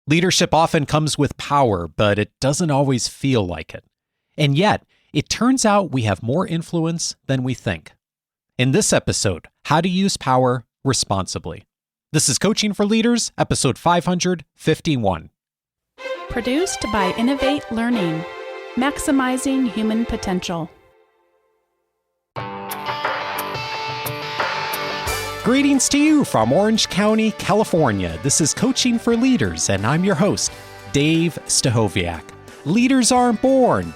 Leadership often comes with power, but it doesn't always feel like it. And yet, it turns out we have more influence than we think. In this episode, How to Use Power Responsibly. This is Coaching for Leaders, episode 551. Produced by Innovate Learning, maximizing human potential. Greetings to you from Orange County, California. This is Coaching for Leaders, and I'm your host, Dave Stachowiak. Leaders aren't born,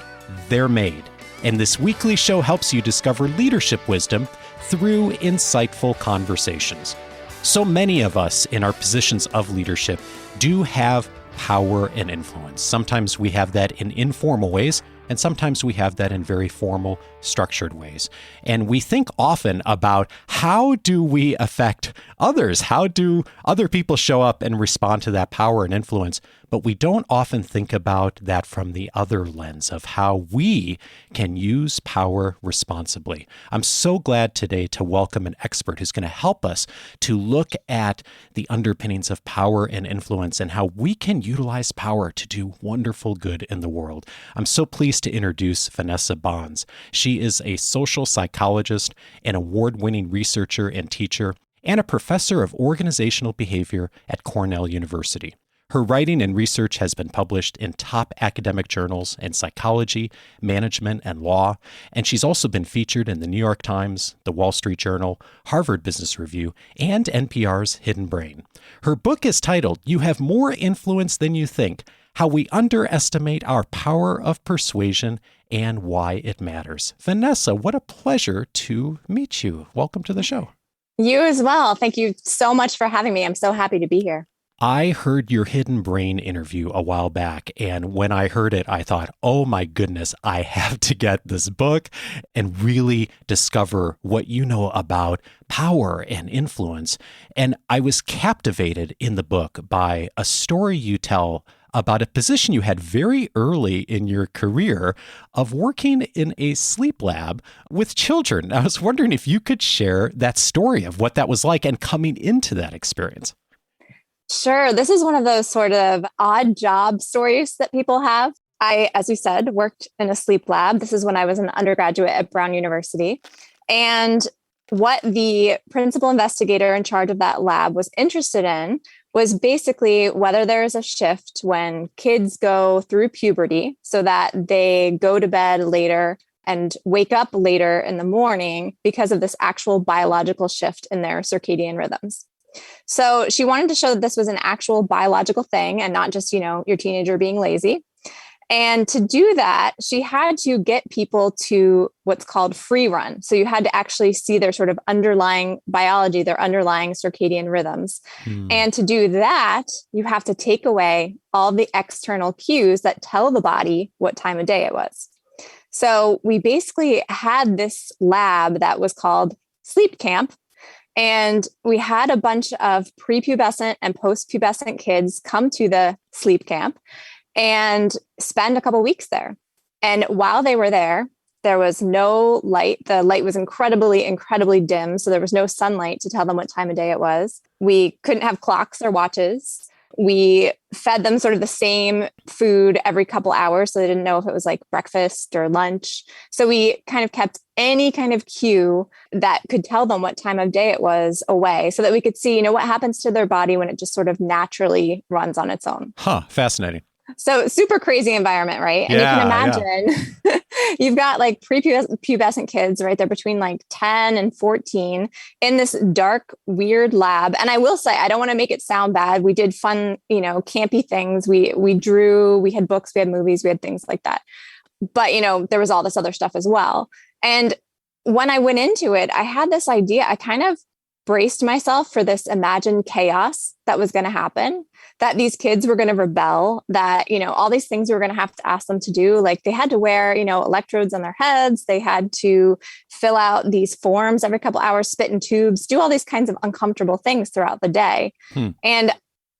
they're made. And this weekly show helps you discover leadership wisdom through insightful conversations. So many of us in our positions of leadership do have power and influence. Sometimes we have that in informal ways, and sometimes we have that in very formal, structured ways. And we think often about how do we affect others? How do other people show up and respond to that power and influence? But we don't often think about that from the other lens of how we can use power responsibly. I'm so glad today to welcome an expert who's going to help us to look at the underpinnings of power and influence and how we can utilize power to do wonderful good in the world. I'm so pleased to introduce Vanessa Bohns. She is a social psychologist, an award-winning researcher and teacher, and a professor of organizational behavior at Cornell University. Her writing and research has been published in top academic journals in psychology, management, and law, and she's also been featured in the New York Times, the Wall Street Journal, Harvard Business Review, and NPR's Hidden Brain. Her book is titled, "You Have More Influence Than You Think: How We Underestimate Our Power of Persuasion and Why It Matters." Vanessa, what a pleasure to meet you. Welcome to the show. You as well. Thank you so much for having me. I'm so happy to be here. I heard your Hidden Brain interview a while back, and when I heard it, I thought, oh my goodness, I have to get this book and really discover what you know about power and influence. And I was captivated in the book by a story you tell about a position you had very early in your career of working in a sleep lab with children. I was wondering if you could share that story of what that was like and coming into that experience. Sure. This is one of those sort of odd job stories that people have. I, as you said, worked in a sleep lab. This is when I was an undergraduate at Brown University. And what the principal investigator in charge of that lab was interested in was basically whether there is a shift when kids go through puberty so that they go to bed later and wake up later in the morning because of this actual biological shift in their circadian rhythms. So she wanted to show that this was an actual biological thing and not just, your teenager being lazy. And to do that, she had to get people to what's called free run. So you had to actually see their sort of underlying biology, their underlying circadian rhythms. And to do that, you have to take away all the external cues that tell the body what time of day it was. So we basically had this lab that was called Sleep Camp. And we had a bunch of prepubescent and postpubescent kids come to the sleep camp and spend a couple weeks there. And while they were there, there was no light. The light was incredibly, incredibly dim. So there was no sunlight to tell them what time of day it was. We couldn't have clocks or watches. We fed them sort of the same food every couple hours. So they didn't know if it was like breakfast or lunch. So we kind of kept any kind of cue that could tell them what time of day it was away so that we could see, what happens to their body when it just sort of naturally runs on its own. Fascinating. So super crazy environment, right? And you can imagine you've got like prepubescent kids, right? They're between like 10 and 14 in this dark, weird lab. And I will say, I don't want to make it sound bad. We did fun, campy things. We drew, we had books, we had movies, we had things like that. But, there was all this other stuff as well. And when I went into it, I had this idea. I kind of braced myself for this imagined chaos that was going to happen, that these kids were going to rebel, that, all these things we were going to have to ask them to do. Like they had to wear, electrodes on their heads. They had to fill out these forms every couple hours, spit in tubes, do all these kinds of uncomfortable things throughout the day. And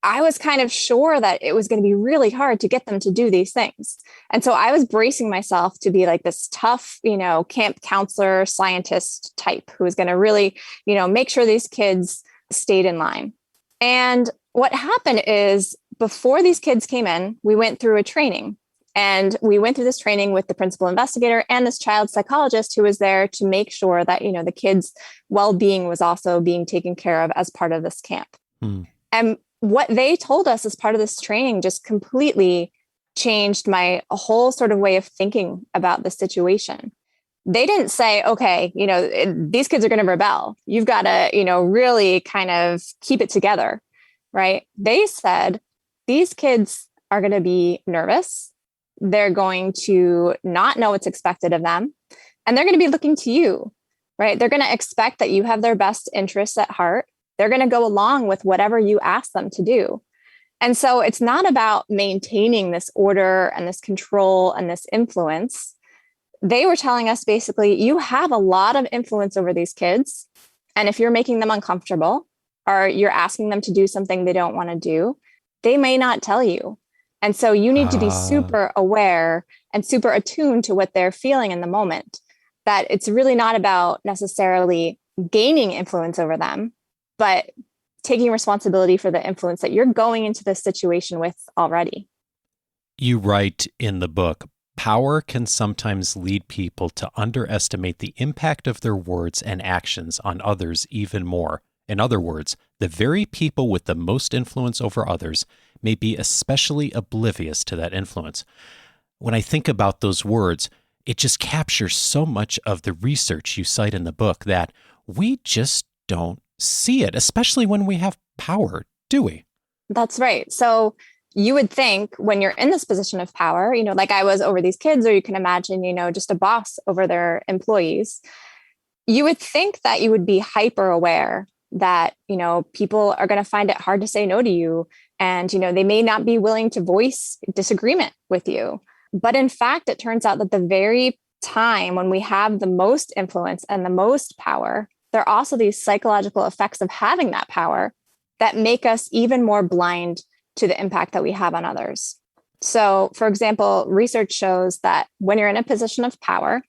I was kind of sure that it was going to be really hard to get them to do these things. And so I was bracing myself to be like this tough, camp counselor, scientist type who was going to really, make sure these kids stayed in line. And what happened is before these kids came in, we went through a training. And we went through this training with the principal investigator and this child psychologist who was there to make sure that, the kids' well-being was also being taken care of as part of this camp. And what they told us as part of this training just completely changed my whole sort of way of thinking about the situation. They didn't say, okay, these kids are going to rebel. You've got to, really kind of keep it together, right? They said, these kids are going to be nervous. They're going to not know what's expected of them. And they're going to be looking to you, right? They're going to expect that you have their best interests at heart. They're going to go along with whatever you ask them to do. And so it's not about maintaining this order and this control and this influence. They were telling us basically, you have a lot of influence over these kids. And if you're making them uncomfortable or you're asking them to do something they don't want to do, they may not tell you. And so you need to be super aware and super attuned to what they're feeling in the moment, that it's really not about necessarily gaining influence over them, but taking responsibility for the influence that you're going into this situation with already. You write in the book, power can sometimes lead people to underestimate the impact of their words and actions on others even more. In other words, the very people with the most influence over others may be especially oblivious to that influence. When I think about those words, it just captures so much of the research you cite in the book that we just don't see it, especially when we have power, do we? That's right. So you would think when you're in this position of power, like I was over these kids, or you can imagine, just a boss over their employees, you would think that you would be hyper aware that, people are going to find it hard to say no to you. And, they may not be willing to voice disagreement with you. But in fact, it turns out that the very time when we have the most influence and the most power, there are also these psychological effects of having that power that make us even more blind to the impact that we have on others. So, for example, research shows that when you're in a position of power,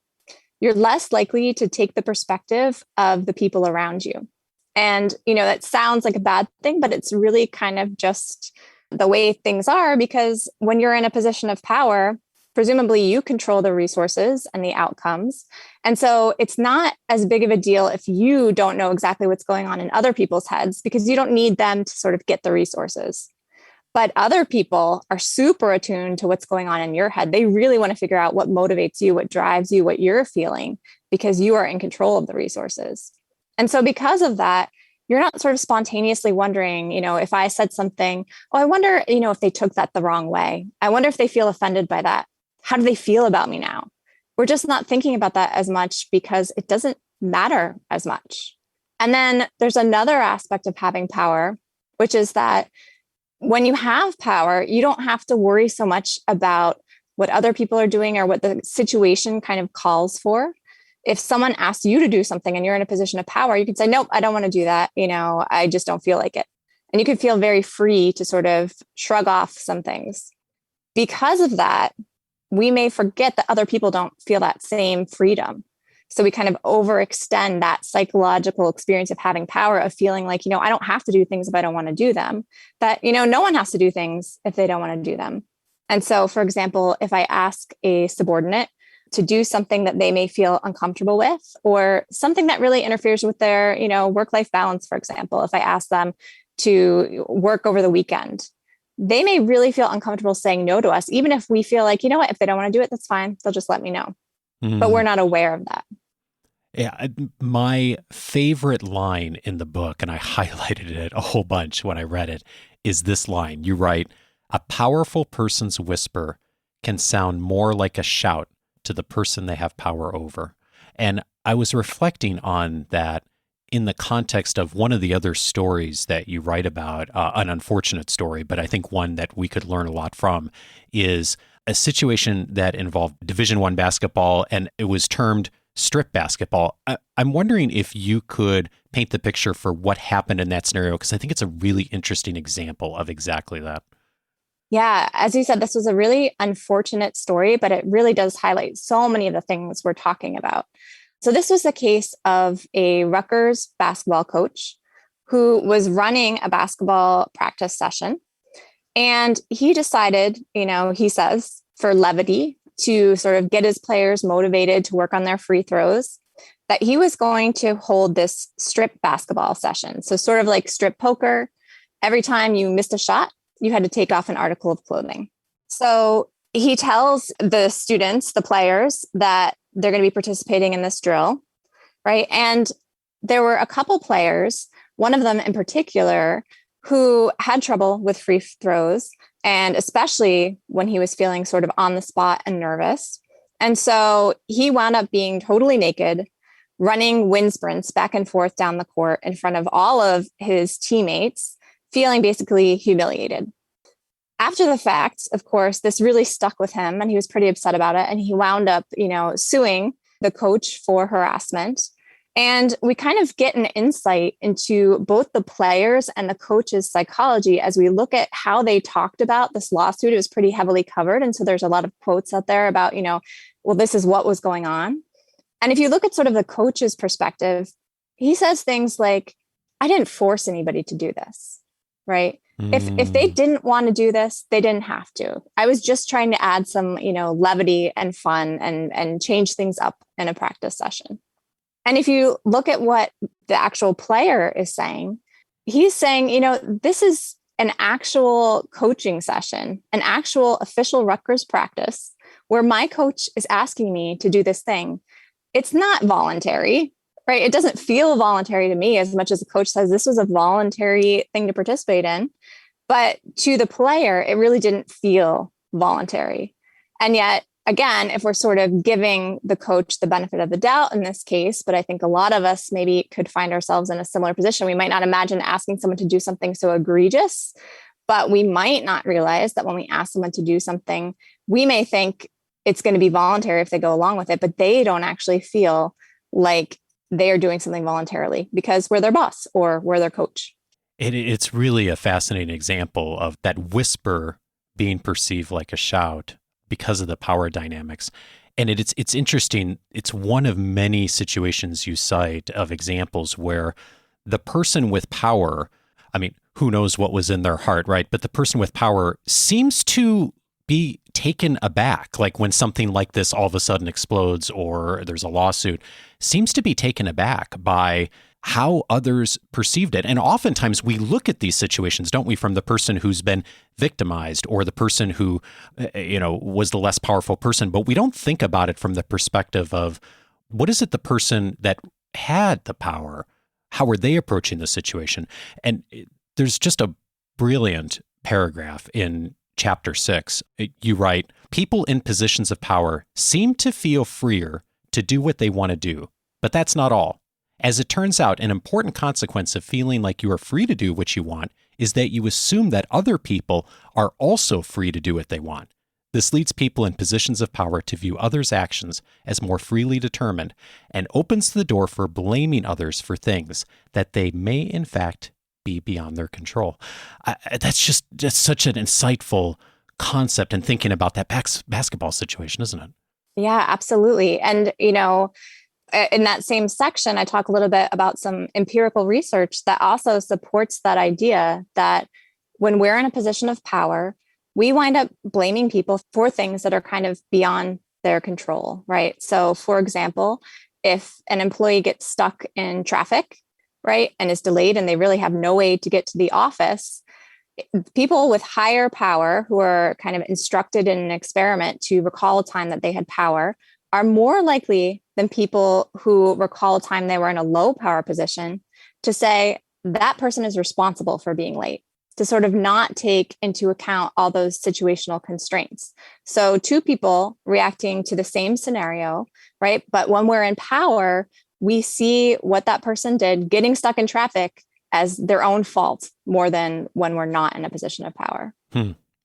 you're less likely to take the perspective of the people around you. And, that sounds like a bad thing, but it's really kind of just the way things are, because when you're in a position of power, presumably you control the resources and the outcomes. And so it's not as big of a deal if you don't know exactly what's going on in other people's heads, because you don't need them to sort of get the resources. But other people are super attuned to what's going on in your head. They really want to figure out what motivates you, what drives you, what you're feeling, because you are in control of the resources. And so because of that, you're not sort of spontaneously wondering, if I said something, I wonder, if they took that the wrong way. I wonder if they feel offended by that. How do they feel about me now? We're just not thinking about that as much because it doesn't matter as much. And then there's another aspect of having power, which is that when you have power, you don't have to worry so much about what other people are doing or what the situation kind of calls for. If someone asks you to do something and you're in a position of power, you can say, nope, I don't want to do that. I just don't feel like it. And you can feel very free to sort of shrug off some things. Because of that, we may forget that other people don't feel that same freedom. So we kind of overextend that psychological experience of having power, of feeling like, I don't have to do things if I don't want to do them. That, no one has to do things if they don't want to do them. And so, for example, if I ask a subordinate to do something that they may feel uncomfortable with, or something that really interferes with their, work-life balance, for example, if I ask them to work over the weekend, they may really feel uncomfortable saying no to us, even if we feel like, if they don't want to do it, that's fine. They'll just let me know. But we're not aware of that. Yeah, my favorite line in the book, and I highlighted it a whole bunch when I read it, is this line. You write, "A powerful person's whisper can sound more like a shout to the person they have power over." And I was reflecting on that in the context of one of the other stories that you write about, an unfortunate story, but I think one that we could learn a lot from, is a situation that involved Division I basketball, and it was termed strip basketball. I'm wondering if you could paint the picture for what happened in that scenario, because I think it's a really interesting example of exactly that. Yeah, as you said, this was a really unfortunate story, but it really does highlight so many of the things we're talking about. So this was the case of a Rutgers basketball coach who was running a basketball practice session. And he decided, he says, for levity, to sort of get his players motivated to work on their free throws, that he was going to hold this strip basketball session. So sort of like strip poker. Every time you missed a shot, you had to take off an article of clothing. So he tells the students, the players, that they're going to be participating in this drill, right? And there were a couple players, one of them in particular, who had trouble with free throws, and especially when he was feeling sort of on the spot and nervous. And so he wound up being totally naked, running wind sprints back and forth down the court in front of all of his teammates, feeling basically humiliated. After the fact, of course, this really stuck with him and he was pretty upset about it. And he wound up, suing the coach for harassment. And we kind of get an insight into both the players and the coach's psychology as we look at how they talked about this lawsuit. It was pretty heavily covered. And so there's a lot of quotes out there about, well, this is what was going on. And if you look at sort of the coach's perspective, he says things like, I didn't force anybody to do this, right? If they didn't want to do this, they didn't have to. I was just trying to add some, levity and fun and change things up in a practice session. And if you look at what the actual player is saying, he's saying, this is an actual coaching session, an actual official Rutgers practice where my coach is asking me to do this thing. It's not voluntary, right? It doesn't feel voluntary to me as much as the coach says this was a voluntary thing to participate in. But to the player, it really didn't feel voluntary. And yet, again, if we're sort of giving the coach the benefit of the doubt in this case, but I think a lot of us maybe could find ourselves in a similar position. We might not imagine asking someone to do something so egregious, but we might not realize that when we ask someone to do something, we may think it's going to be voluntary if they go along with it, but they don't actually feel like they are doing something voluntarily because we're their boss or we're their coach. It's really a fascinating example of that whisper being perceived like a shout because of the power dynamics. And it's interesting. It's one of many situations you cite of examples where the person with power, I mean, who knows what was in their heart, right? But the person with power seems to be taken aback, like when something like this all of a sudden explodes or there's a lawsuit, seems to be taken aback by how others perceived it. And oftentimes we look at these situations, don't we, from the person who's been victimized or the person who, was the less powerful person, but we don't think about it from the perspective of what is it the person that had the power, how are they approaching the situation? And there's just a brilliant paragraph in Chapter 6. You write, people in positions of power seem to feel freer to do what they want to do, but that's not all. As it turns out, an important consequence of feeling like you are free to do what you want is that you assume that other people are also free to do what they want. This leads people in positions of power to view others' actions as more freely determined and opens the door for blaming others for things that they may in fact be beyond their control. That's just such an insightful concept in thinking about that basketball situation, isn't it? Yeah, absolutely. And, in that same section, I talk a little bit about some empirical research that also supports that idea that when we're in a position of power, we wind up blaming people for things that are kind of beyond their control, right? So, for example, if an employee gets stuck in traffic, right, and is delayed and they really have no way to get to the office, people with higher power who are kind of instructed in an experiment to recall a time that they had power are more likely than people who recall a time they were in a low power position to say that person is responsible for being late, to sort of not take into account all those situational constraints. So two people reacting to the same scenario, right? But when we're in power, we see what that person did, getting stuck in traffic, as their own fault more than when we're not in a position of power.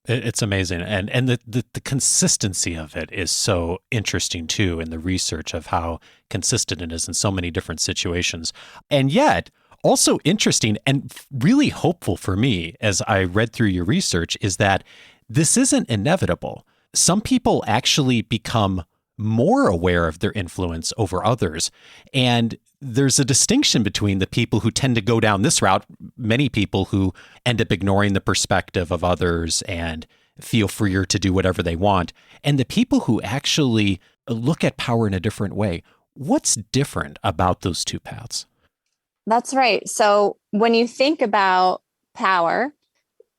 It's amazing. And the consistency of it is so interesting too, in the research of how consistent it is in so many different situations. And yet also interesting and really hopeful for me as I read through your research is that this isn't inevitable. Some people actually become more aware of their influence over others. And there's a distinction between the people who tend to go down this route, many people who end up ignoring the perspective of others and feel freer to do whatever they want, and the people who actually look at power in a different way. What's different about those two paths? That's right. So when you think about power,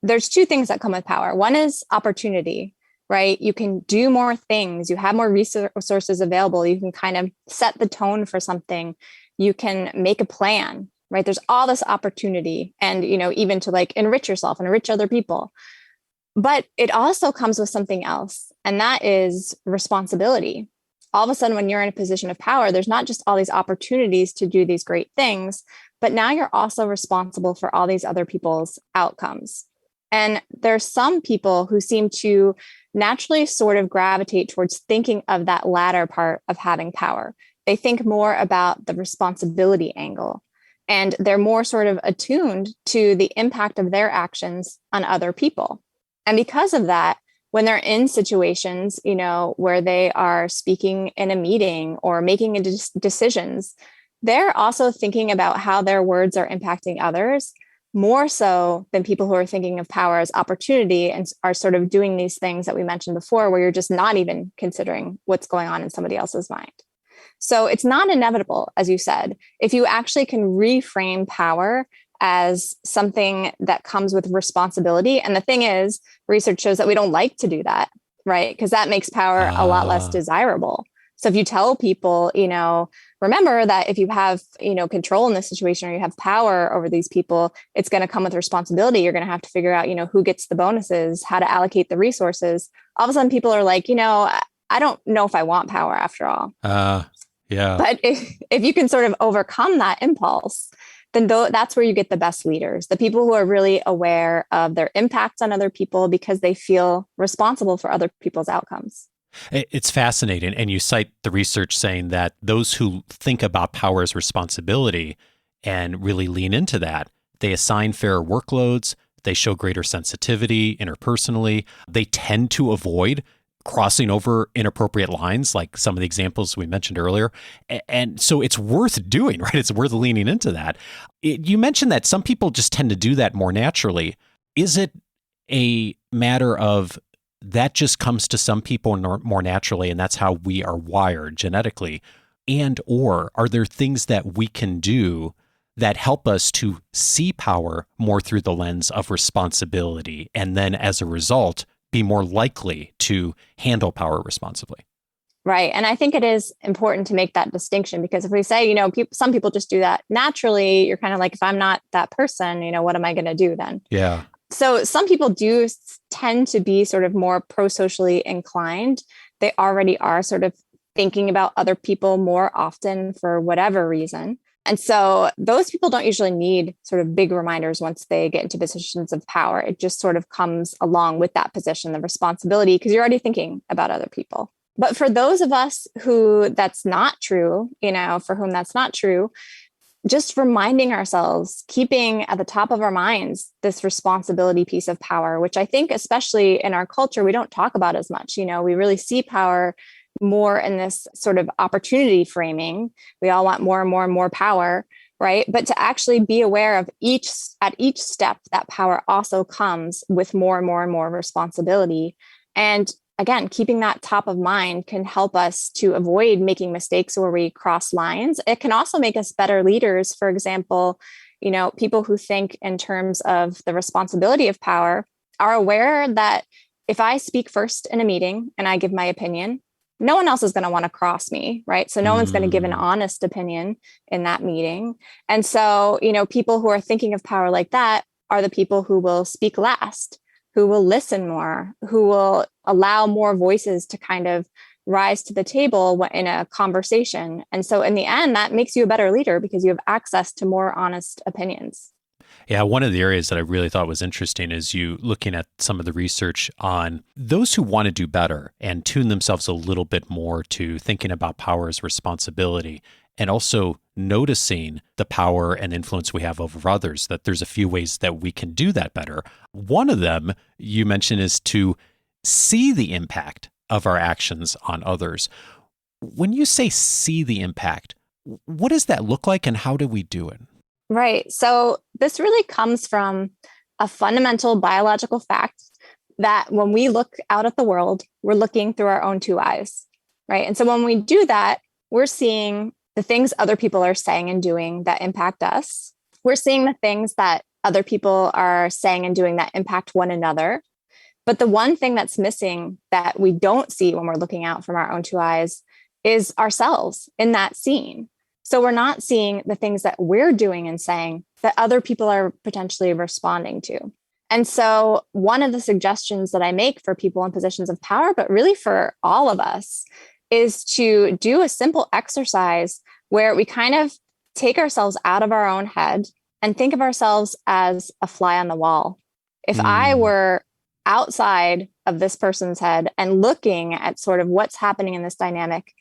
there's two things that come with power. One is opportunity, right? You can do more things. You have more resources available. You can kind of set the tone for something. You can make a plan, right? There's all this opportunity and, even to like enrich yourself and enrich other people. But it also comes with something else, and that is responsibility. All of a sudden, when you're in a position of power, there's not just all these opportunities to do these great things, but now you're also responsible for all these other people's outcomes. And there's some people who seem to naturally sort of gravitate towards thinking of that latter part of having power. They think more about the responsibility angle, and they're more sort of attuned to the impact of their actions on other people. And because of that, when they're in situations, where they are speaking in a meeting or making decisions, they're also thinking about how their words are impacting others, more so than people who are thinking of power as opportunity and are sort of doing these things that we mentioned before, where you're just not even considering what's going on in somebody else's mind. So it's not inevitable, as you said, if you actually can reframe power as something that comes with responsibility. And the thing is, research shows that we don't like to do that, right? Because that makes power a lot less desirable. So if you tell people, remember that if you have, control in this situation or you have power over these people, it's going to come with responsibility. You're going to have to figure out, who gets the bonuses, how to allocate the resources. All of a sudden people are like, I don't know if I want power after all. Yeah. But if you can sort of overcome that impulse, then that's where you get the best leaders, the people who are really aware of their impacts on other people because they feel responsible for other people's outcomes. It's fascinating. And you cite the research saying that those who think about power as responsibility and really lean into that, they assign fairer workloads, they show greater sensitivity interpersonally, they tend to avoid crossing over inappropriate lines, like some of the examples we mentioned earlier. And so it's worth doing, right? It's worth leaning into that. You mentioned that some people just tend to do that more naturally. Is it a matter of that just comes to some people more naturally, and that's how we are wired genetically? And or are there things that we can do that help us to see power more through the lens of responsibility, and then as a result, be more likely to handle power responsibly? Right. And I think it is important to make that distinction, because if we say, some people just do that naturally, you're kind of like, if I'm not that person, what am I going to do then? Yeah. So some people do tend to be sort of more pro-socially inclined. They already are sort of thinking about other people more often for whatever reason. And so those people don't usually need sort of big reminders once they get into positions of power. It just sort of comes along with that position, the responsibility, because you're already thinking about other people. But for those of us who that's not true, for whom that's not true, just reminding ourselves, keeping at the top of our minds this responsibility piece of power, which I think, especially in our culture, we don't talk about as much. We really see power more in this sort of opportunity framing. We all want more and more and more power, right? But to actually be aware of at each step, that power also comes with more and more and more responsibility. And again, keeping that top of mind can help us to avoid making mistakes where we cross lines. It can also make us better leaders. For example, people who think in terms of the responsibility of power are aware that if I speak first in a meeting and I give my opinion, no one else is going to want to cross me, right? So no one's going to give an honest opinion in that meeting. And so, people who are thinking of power like that are the people who will speak last, who will listen more, who will allow more voices to kind of rise to the table in a conversation. And so in the end, that makes you a better leader because you have access to more honest opinions. Yeah, one of the areas that I really thought was interesting is you looking at some of the research on those who want to do better and tune themselves a little bit more to thinking about power as responsibility, and also noticing the power and influence we have over others, that there's a few ways that we can do that better. One of them you mentioned is to see the impact of our actions on others. When you say see the impact, What does that look like and how do we do it? Right. So this really comes from a fundamental biological fact that when we look out at the world, we're looking through our own two eyes, right? And so when we do that, we're seeing the things other people are saying and doing that impact us. We're seeing the things that other people are saying and doing that impact one another. But the one thing that's missing that we don't see when we're looking out from our own two eyes is ourselves in that scene. So we're not seeing the things that we're doing and saying that other people are potentially responding to. And so one of the suggestions that I make for people in positions of power, but really for all of us, is to do a simple exercise where we kind of take ourselves out of our own head and think of ourselves as a fly on the wall. If I were outside of this person's head and looking at sort of what's happening in this dynamic,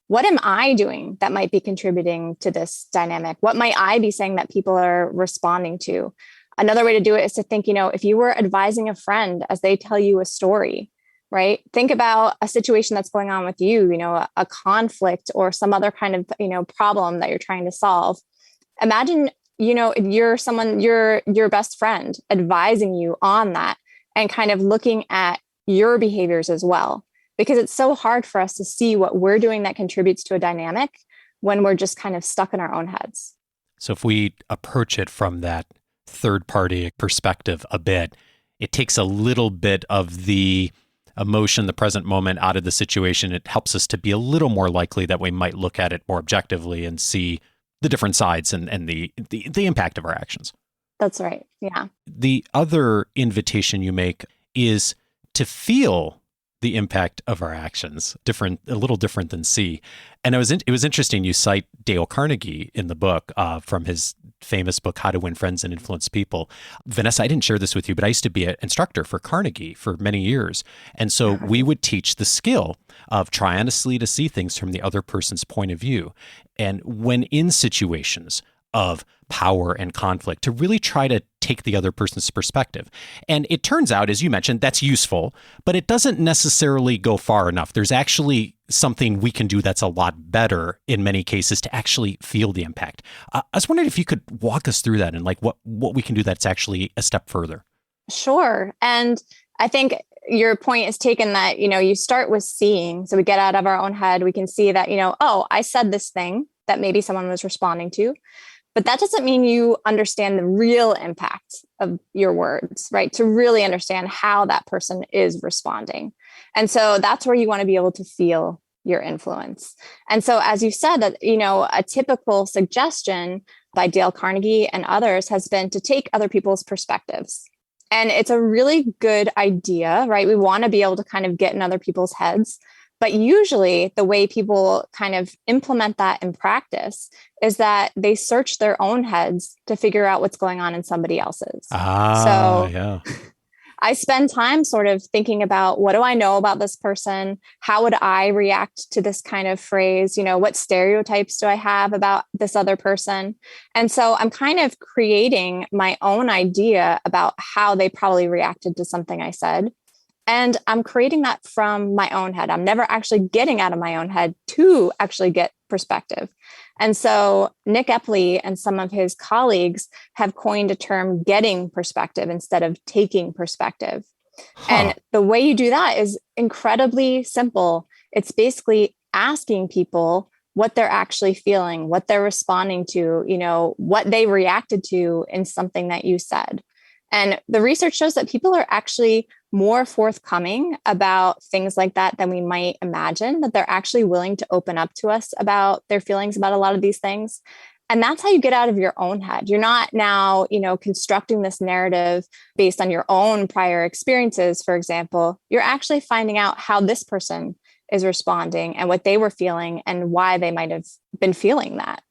what am I doing that might be contributing to this dynamic? What might I be saying that people are responding to? Another way to do it is to think, if you were advising a friend as they tell you a story, right? Think about a situation that's going on with you, a conflict or some other kind of, problem that you're trying to solve. Imagine, you're someone, your best friend advising you on that and kind of looking at your behaviors as well. Because it's so hard for us to see what we're doing that contributes to a dynamic when we're just kind of stuck in our own heads. So if we approach it from that third-party perspective a bit, it takes a little bit of the emotion, the present moment out of the situation. It helps us to be a little more likely that we might look at it more objectively and see the different sides and the impact of our actions. That's right. Yeah. The other invitation you make is to feel the impact of our actions, a little different than see. And it was interesting. You cite Dale Carnegie in the book from his famous book, How to Win Friends and Influence People. Vanessa, I didn't share this with you, but I used to be an instructor for Carnegie for many years. And so we would teach the skill of try honestly to see things from the other person's point of view. And when in situations of power and conflict, to really try to take the other person's perspective. And it turns out, as you mentioned, that's useful, but it doesn't necessarily go far enough. There's actually something we can do that's a lot better in many cases to actually feel the impact. I was wondering if you could walk us through that and what we can do that's actually a step further. Sure. And I think your point is taken that, you start with seeing. So we get out of our own head. We can see that, I said this thing that maybe someone was responding to. But that doesn't mean you understand the real impact of your words, right? To really understand how that person is responding. And so that's where you want to be able to feel your influence. And so, as you said, that, a typical suggestion by Dale Carnegie and others has been to take other people's perspectives. And it's a really good idea, right? We want to be able to kind of get in other people's heads. But usually the way people kind of implement that in practice is that they search their own heads to figure out what's going on in somebody else's. Yeah. I spend time sort of thinking about, what do I know about this person? How would I react to this kind of phrase? What stereotypes do I have about this other person? And so I'm kind of creating my own idea about how they probably reacted to something I said. And I'm creating that from my own head. I'm never actually getting out of my own head to actually get perspective. And so Nick Epley and some of his colleagues have coined a term, getting perspective instead of taking perspective. And the way you do that is incredibly simple. It's basically asking people what they're actually feeling, what they're responding to, what they reacted to in something that you said. And the research shows that people are actually more forthcoming about things like that than we might imagine, that they're actually willing to open up to us about their feelings about a lot of these things. And that's how you get out of your own head. You're not now, constructing this narrative based on your own prior experiences, for example. You're actually finding out how this person is responding and what they were feeling and why they might have been feeling that.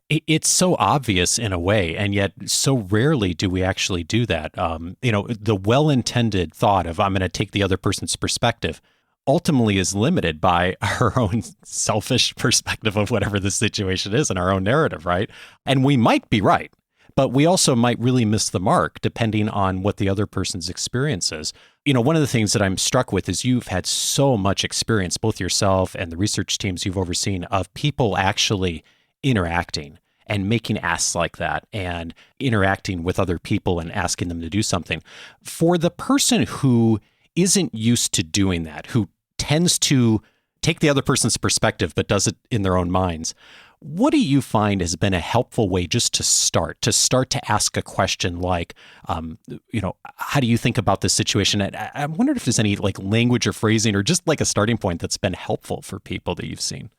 It's so obvious in a way, and yet so rarely do we actually do that. The well-intended thought of I'm going to take the other person's perspective ultimately is limited by our own selfish perspective of whatever the situation is and our own narrative, right? And we might be right, but we also might really miss the mark depending on what the other person's experience is. One of the things that I'm struck with is you've had so much experience, both yourself and the research teams you've overseen, of people actually interacting and making asks like that and interacting with other people and asking them to do something. For the person who isn't used to doing that, who tends to take the other person's perspective but does it in their own minds, what do you find has been a helpful way just to start to ask a question like, how do you think about this situation? I wondered if there's any like language or phrasing or just like a starting point that's been helpful for people that you've seen.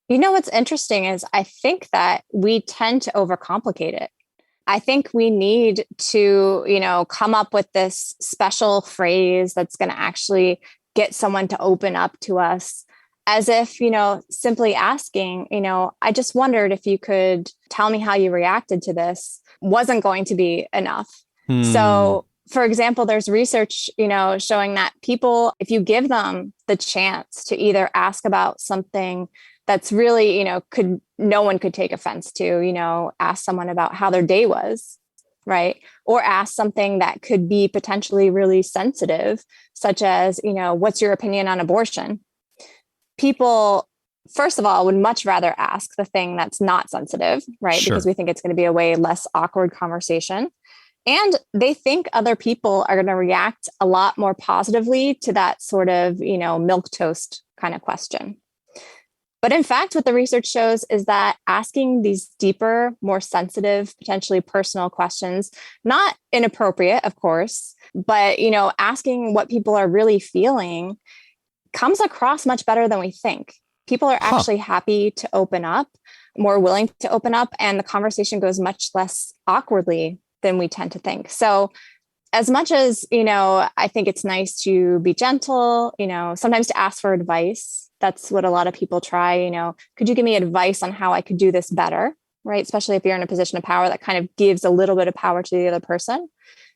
You know, what's interesting is I think that we tend to overcomplicate it. I think we need to, come up with this special phrase that's going to actually get someone to open up to us, as if, simply asking, I just wondered if you could tell me how you reacted to this wasn't going to be enough. So, for example, there's research, showing that people, if you give them the chance to either ask about something that's really, no one could take offense to, ask someone about how their day was, right? Or ask something that could be potentially really sensitive, such as, what's your opinion on abortion? People, first of all, would much rather ask the thing that's not sensitive, right? Sure. Because we think it's going to be a way less awkward conversation. And they think other people are going to react a lot more positively to that sort of, milquetoast kind of question. But in fact, what the research shows is that asking these deeper, more sensitive, potentially personal questions, not inappropriate, of course, but, asking what people are really feeling comes across much better than we think. People are actually happy to open up, more willing to open up, and the conversation goes much less awkwardly than we tend to think. So as much as, I think it's nice to be gentle, sometimes to ask for advice. That's what a lot of people try, could you give me advice on how I could do this better, right? Especially if you're in a position of power, that kind of gives a little bit of power to the other person.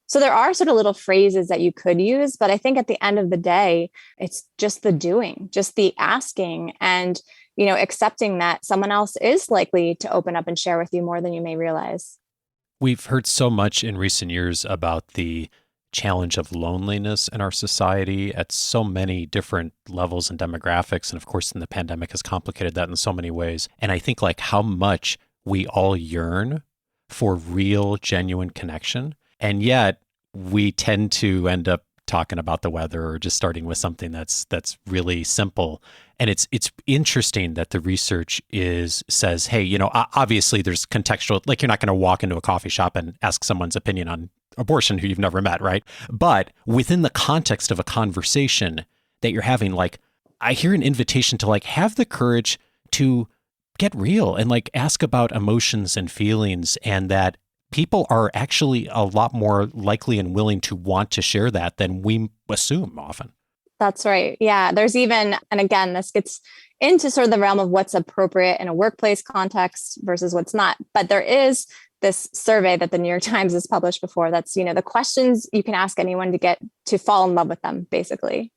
So there are sort of little phrases that you could use, but I think at the end of the day, it's just the doing, just the asking and, accepting that someone else is likely to open up and share with you more than you may realize. We've heard so much in recent years about the challenge of loneliness in our society at so many different levels and demographics. And of course, the pandemic has complicated that in so many ways. And I think like how much we all yearn for real, genuine connection. And yet we tend to end up talking about the weather or just starting with something that's really simple. And it's interesting that the research says, hey, obviously there's contextual, like you're not going to walk into a coffee shop and ask someone's opinion on abortion who you've never met, right? But within the context of a conversation that you're having, like I hear an invitation to like have the courage to get real and like ask about emotions and feelings, and that people are actually a lot more likely and willing to want to share that than we assume often. That's right. Yeah. There's even, and again, this gets into sort of the realm of what's appropriate in a workplace context versus what's not. But there is this survey that the New York Times has published before. That's, the questions you can ask anyone to get to fall in love with them, basically.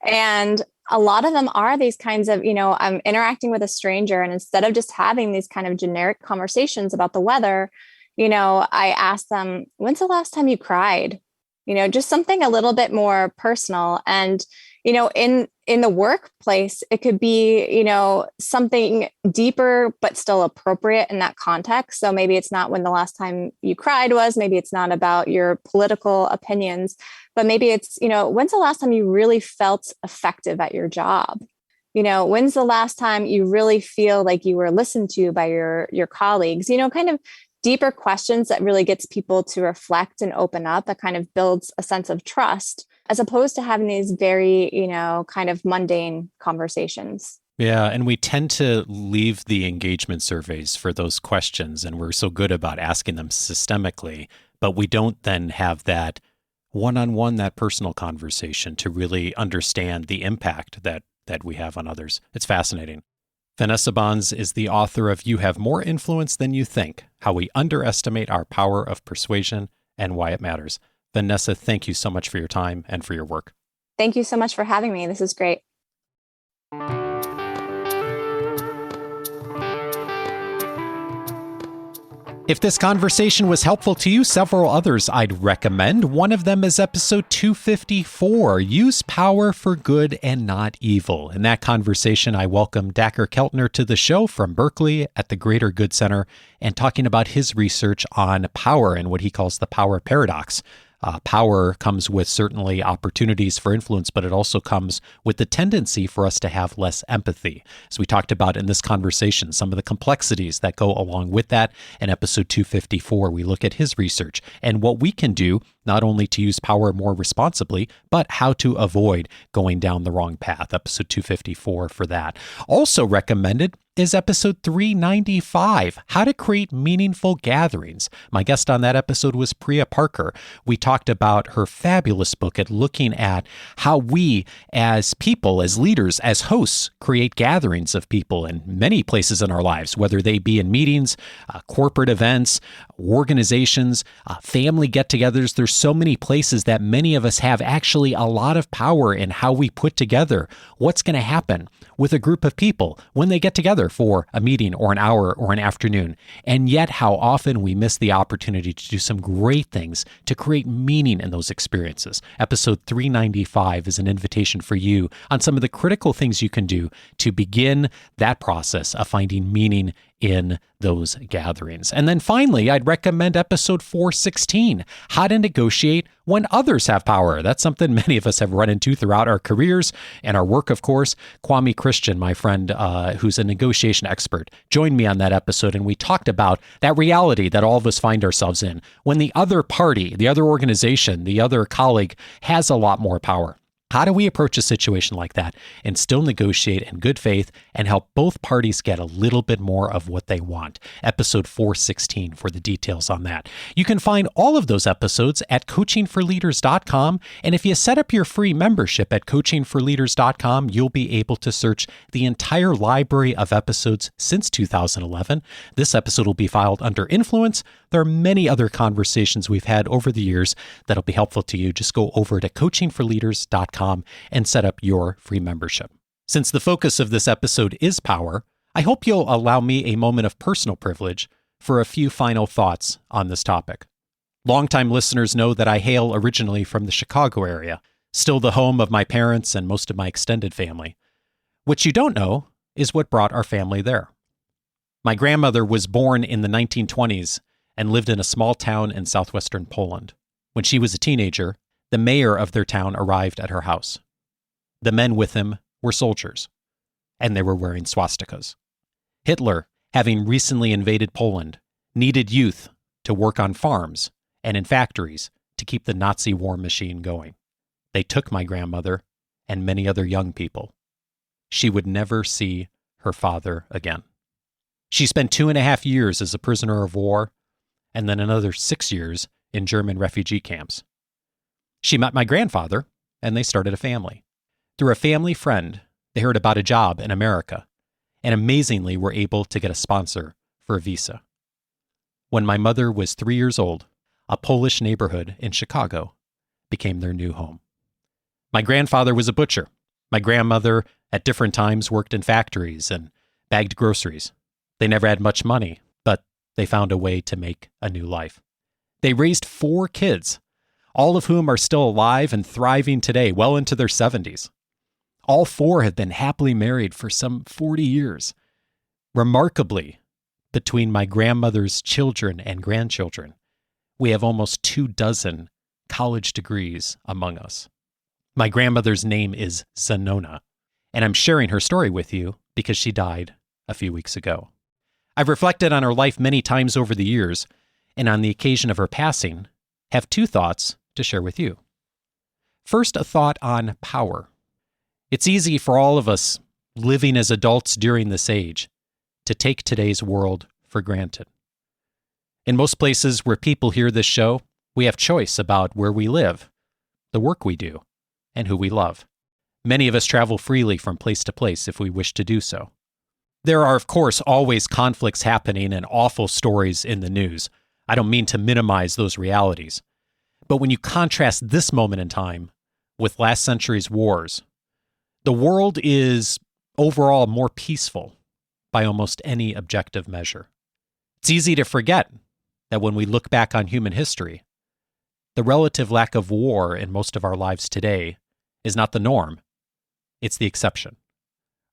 And a lot of them are these kinds of, I'm interacting with a stranger, and instead of just having these kind of generic conversations about the weather, I ask them, when's the last time you cried? Just something a little bit more personal. And, in the workplace, it could be, something deeper, but still appropriate in that context. So maybe it's not when the last time you cried was, maybe it's not about your political opinions, but maybe it's, when's the last time you really felt effective at your job? When's the last time you really feel like you were listened to by your colleagues, kind of deeper questions that really gets people to reflect and open up, that kind of builds a sense of trust, as opposed to having these very, kind of mundane conversations. Yeah. And we tend to leave the engagement surveys for those questions, and we're so good about asking them systemically, but we don't then have that one-on-one, that personal conversation to really understand the impact that we have on others. It's fascinating. Vanessa Bohns is the author of You Have More Influence Than You Think: How We Underestimate Our Power of Persuasion and Why It Matters. Vanessa, thank you so much for your time and for your work. Thank you so much for having me. This is great. If this conversation was helpful to you, several others I'd recommend. One of them is episode 254, Use Power for Good and Not Evil. In that conversation, I welcome Dacher Keltner to the show from Berkeley at the Greater Good Center and talking about his research on power and what he calls the power paradox. Power comes with certainly opportunities for influence, but it also comes with the tendency for us to have less empathy. As we talked about in this conversation, some of the complexities that go along with that. In episode 254, we look at his research and what we can do not only to use power more responsibly, but how to avoid going down the wrong path. Episode 254 for that. Also recommended is episode 395, How to Create Meaningful Gatherings. My guest on that episode was Priya Parker. We talked about her fabulous book at looking at how we as people, as leaders, as hosts, create gatherings of people in many places in our lives, whether they be in meetings, corporate events, organizations, family get-togethers. There's so many places that many of us have actually a lot of power in how we put together what's going to happen with a group of people when they get together for a meeting or an hour or an afternoon. And yet how often we miss the opportunity to do some great things to create meaning in those experiences. Episode 395 is an invitation for you on some of the critical things you can do to begin that process of finding meaning in those gatherings. And then finally, I'd recommend episode 416, How to Negotiate When Others Have Power. That's something many of us have run into throughout our careers and our work, of course. Kwame Christian, my friend, who's a negotiation expert, joined me on that episode, and we talked about that reality that all of us find ourselves in when the other party, the other organization, the other colleague has a lot more power. How do we approach a situation like that and still negotiate in good faith and help both parties get a little bit more of what they want? Episode 416 for the details on that. You can find all of those episodes at coachingforleaders.com. And if you set up your free membership at coachingforleaders.com, you'll be able to search the entire library of episodes since 2011. This episode will be filed under Influence. There are many other conversations we've had over the years that'll be helpful to you. Just go over to coachingforleaders.com and set up your free membership. Since the focus of this episode is power, I hope you'll allow me a moment of personal privilege for a few final thoughts on this topic. Longtime listeners know that I hail originally from the Chicago area, still the home of my parents and most of my extended family. What you don't know is what brought our family there. My grandmother was born in the 1920s and lived in a small town in southwestern Poland. When she was a teenager, the mayor of their town arrived at her house. The men with him were soldiers, and they were wearing swastikas. Hitler, having recently invaded Poland, needed youth to work on farms and in factories to keep the Nazi war machine going. They took my grandmother and many other young people. She would never see her father again. She spent 2.5 years as a prisoner of war and then another 6 years in German refugee camps. She met my grandfather, and they started a family. Through a family friend, they heard about a job in America, and amazingly were able to get a sponsor for a visa. When my mother was 3 years old, a Polish neighborhood in Chicago became their new home. My grandfather was a butcher. My grandmother, at different times, worked in factories and bagged groceries. They never had much money, but they found a way to make a new life. They raised 4 kids, all of whom are still alive and thriving today, well into their 70s. All 4 have been happily married for some 40 years. Remarkably, between my grandmother's children and grandchildren, we have almost 24 college degrees among us. My grandmother's name is Zenona, and I'm sharing her story with you because she died a few weeks ago. I've reflected on her life many times over the years, and on the occasion of her passing, have 2 thoughts to share with you. First, a thought on power. It's easy for all of us living as adults during this age to take today's world for granted. In most places where people hear this show, we have choice about where we live, the work we do, and who we love. Many of us travel freely from place to place if we wish to do so. There are, of course, always conflicts happening and awful stories in the news. I don't mean to minimize those realities. But when you contrast this moment in time with last century's wars, the world is overall more peaceful by almost any objective measure. It's easy to forget that when we look back on human history, the relative lack of war in most of our lives today is not the norm, it's the exception.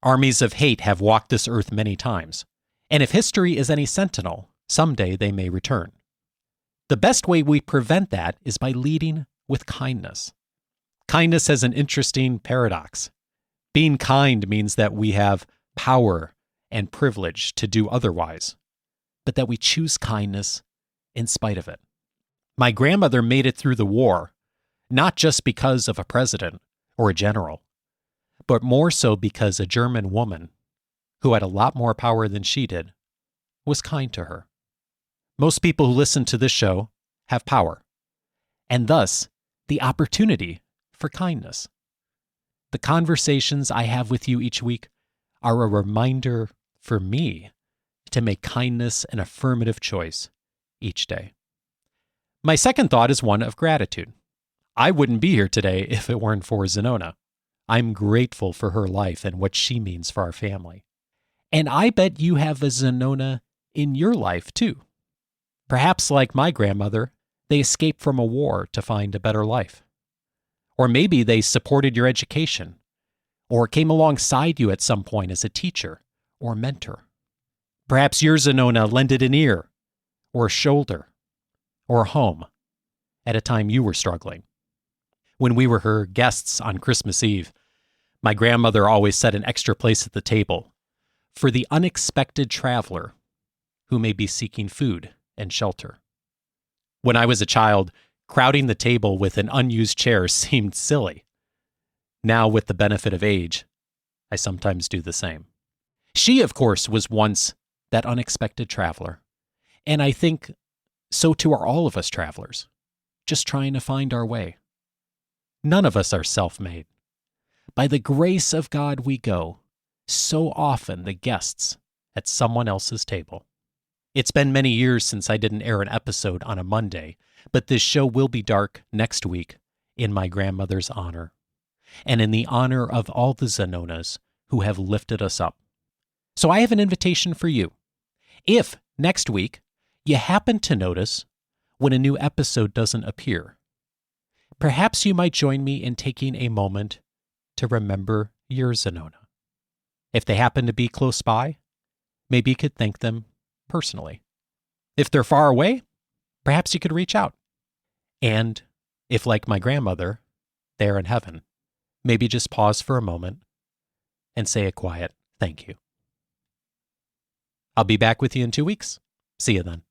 Armies of hate have walked this earth many times, and if history is any sentinel, someday they may return. The best way we prevent that is by leading with kindness. Kindness has an interesting paradox. Being kind means that we have power and privilege to do otherwise, but that we choose kindness in spite of it. My grandmother made it through the war, not just because of a president or a general, but more so because a German woman, who had a lot more power than she did, was kind to her. Most people who listen to this show have power, and thus the opportunity for kindness. The conversations I have with you each week are a reminder for me to make kindness an affirmative choice each day. My second thought is one of gratitude. I wouldn't be here today if it weren't for Zenona. I'm grateful for her life and what she means for our family. And I bet you have a Zenona in your life too. Perhaps like my grandmother, they escaped from a war to find a better life. Or maybe they supported your education, or came alongside you at some point as a teacher or mentor. Perhaps your Zenona lended an ear, or a shoulder, or a home at a time you were struggling. When we were her guests on Christmas Eve, my grandmother always set an extra place at the table for the unexpected traveler who may be seeking food and shelter. When I was a child, crowding the table with an unused chair seemed silly. Now, with the benefit of age, I sometimes do the same. She, of course, was once that unexpected traveler, and I think so too are all of us travelers, just trying to find our way. None of us are self-made. By the grace of God we go, so often the guests at someone else's table. It's been many years since I didn't air an episode on a Monday, but this show will be dark next week in my grandmother's honor, and in the honor of all the Zenonas who have lifted us up. So I have an invitation for you. If next week you happen to notice when a new episode doesn't appear, perhaps you might join me in taking a moment to remember your Zenona. If they happen to be close by, maybe you could thank them personally. If they're far away, perhaps you could reach out. And if, like my grandmother, they're in heaven, maybe just pause for a moment and say a quiet thank you. I'll be back with you in 2 weeks. See you then.